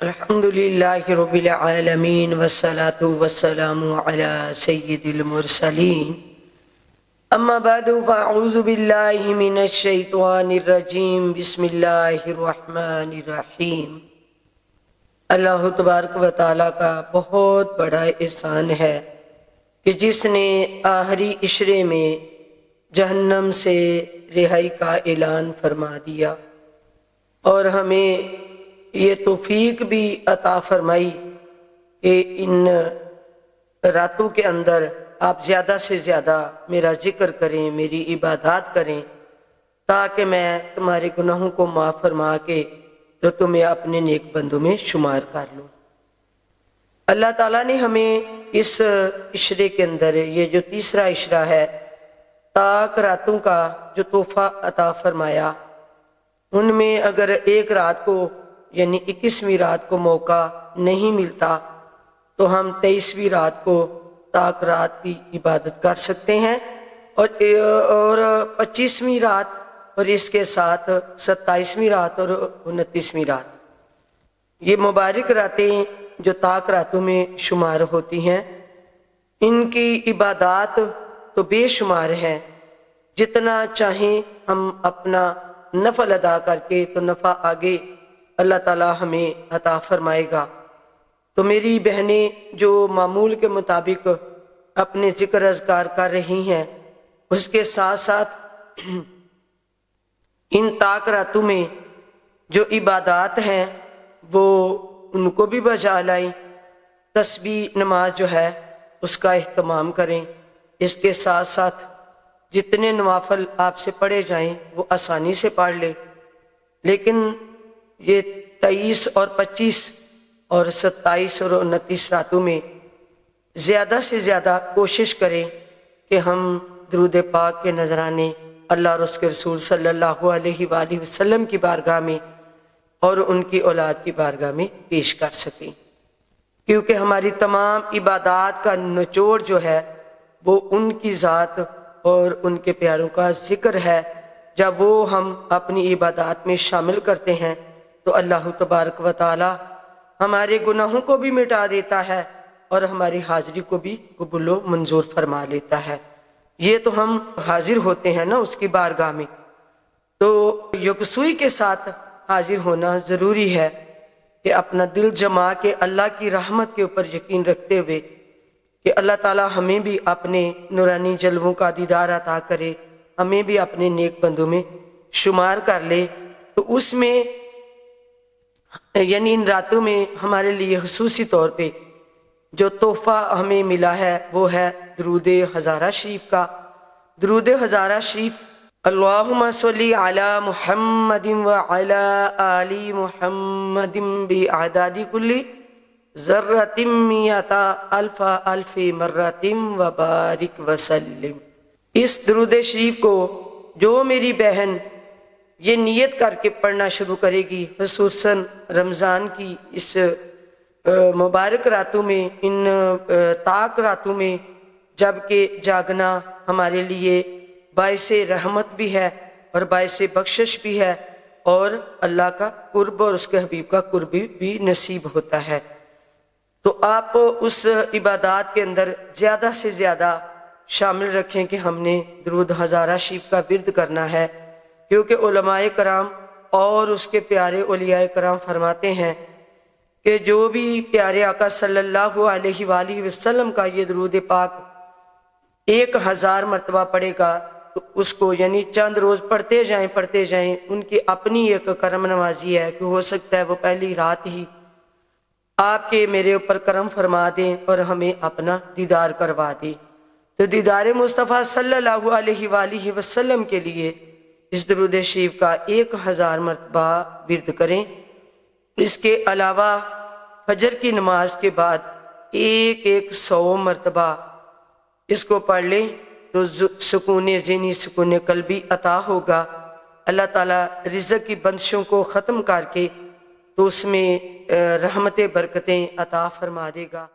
الحمدللہ رب العالمین والصلاة والسلام علی سید المرسلین اما بعد فاعوذ باللہ من الشیطان الرجیم بسم اللہ الرحمن الرحیم۔ اللہ تبارک و تعالیٰ کا بہت بڑا احسان ہے کہ جس نے آخری عشرے میں جہنم سے رہائی کا اعلان فرما دیا اور ہمیں یہ توفیق بھی عطا فرمائی کہ ان راتوں کے اندر آپ زیادہ سے زیادہ میرا ذکر کریں، میری عبادات کریں، تاکہ میں تمہارے گناہوں کو معاف فرما کے تو تمہیں اپنے نیک بندوں میں شمار کر لوں۔ اللہ تعالیٰ نے ہمیں اس عشرے کے اندر، یہ جو تیسرا عشرہ ہے، تاک راتوں کا جو تحفہ عطا فرمایا، ان میں اگر ایک رات کو یعنی 21ویں رات کو موقع نہیں ملتا تو ہم 23ویں رات کو تاک رات کی عبادت کر سکتے ہیں، اور 25ویں رات اور اس کے ساتھ 27ویں رات اور 29ویں رات، یہ مبارک راتیں جو تاک راتوں میں شمار ہوتی ہیں، ان کی عبادات تو بے شمار ہیں۔ جتنا چاہیں ہم اپنا نفل ادا کر کے تو نفع آگے اللہ تعالیٰ ہمیں عطا فرمائے گا۔ تو میری بہنیں جو معمول کے مطابق اپنے ذکر اذکار کر رہی ہیں، اس کے ساتھ ساتھ ان تاک راتوں میں جو عبادات ہیں وہ ان کو بھی بجا لائیں۔ تسبیح نماز جو ہے اس کا اہتمام کریں، اس کے ساتھ ساتھ جتنے نوافل آپ سے پڑھے جائیں وہ آسانی سے پڑھ لیں، لیکن یہ 23 اور 25 اور 27 اور 29 راتوں میں زیادہ سے زیادہ کوشش کریں کہ ہم درود پاک کے نذرانے اللہ اور اس کے رسول صلی اللہ علیہ وآلہ وسلم کی بارگاہ میں اور ان کی اولاد کی بارگاہ میں پیش کر سکیں، کیونکہ ہماری تمام عبادات کا نچوڑ جو ہے وہ ان کی ذات اور ان کے پیاروں کا ذکر ہے۔ جب وہ ہم اپنی عبادات میں شامل کرتے ہیں تو اللہ تبارک و تعالی ہمارے گناہوں کو بھی مٹا دیتا ہے اور ہماری حاضری کو بھی قبول و منظور فرما لیتا ہے۔ یہ تو ہم حاضر ہوتے ہیں نا اس کی بارگاہ میں، تو یکسوئی کے ساتھ حاضر ہونا ضروری ہے کہ اپنا دل جما کے اللہ کی رحمت کے اوپر یقین رکھتے ہوئے کہ اللہ تعالی ہمیں بھی اپنے نورانی جلووں کا دیدار عطا کرے، ہمیں بھی اپنے نیک بندوں میں شمار کر لے۔ تو اس میں یعنی ان راتوں میں ہمارے لیے خصوصی طور پہ جو تحفہ ہمیں ملا ہے وہ ہے درود ہزارہ شریف کا۔ درود ہزارہ شریف، اللہم صلی علی محمد وعلی آل محمد باعداد کل ذرۃ مئۃ الف الف مرۃ وبارک وسلم۔ اس درود شریف کو جو میری بہن یہ نیت کر کے پڑھنا شروع کرے گی، خصوصاً رمضان کی اس مبارک راتوں میں، ان تاک راتوں میں، جب کہ جاگنا ہمارے لیے باعث رحمت بھی ہے اور باعث بخشش بھی ہے، اور اللہ کا قرب اور اس کے حبیب کا قرب بھی نصیب ہوتا ہے۔ تو آپ اس عبادات کے اندر زیادہ سے زیادہ شامل رکھیں کہ ہم نے درود ہزارہ شریف کا ورد کرنا ہے، کیونکہ علماء کرام اور اس کے پیارے اولیاء کرام فرماتے ہیں کہ جو بھی پیارے آقا صلی اللہ علیہ وآلہ وسلم کا یہ درود پاک 1000 مرتبہ پڑھے گا تو اس کو یعنی چند روز پڑھتے جائیں، ان کی اپنی ایک کرم نوازی ہے کہ ہو سکتا ہے وہ پہلی رات ہی آپ کے میرے اوپر کرم فرما دیں اور ہمیں اپنا دیدار کروا دیں۔ تو دیدار مصطفیٰ صلی اللہ علیہ وآلہ وسلم کے لیے اس درود شریف کا 1000 مرتبہ ورد کریں۔ اس کے علاوہ فجر کی نماز کے بعد 100 مرتبہ اس کو پڑھ لیں تو سکون ذہنی، سکون قلبی عطا ہوگا۔ اللہ تعالیٰ رزق کی بندشوں کو ختم کر کے تو اس میں رحمت برکتیں عطا فرما دے گا۔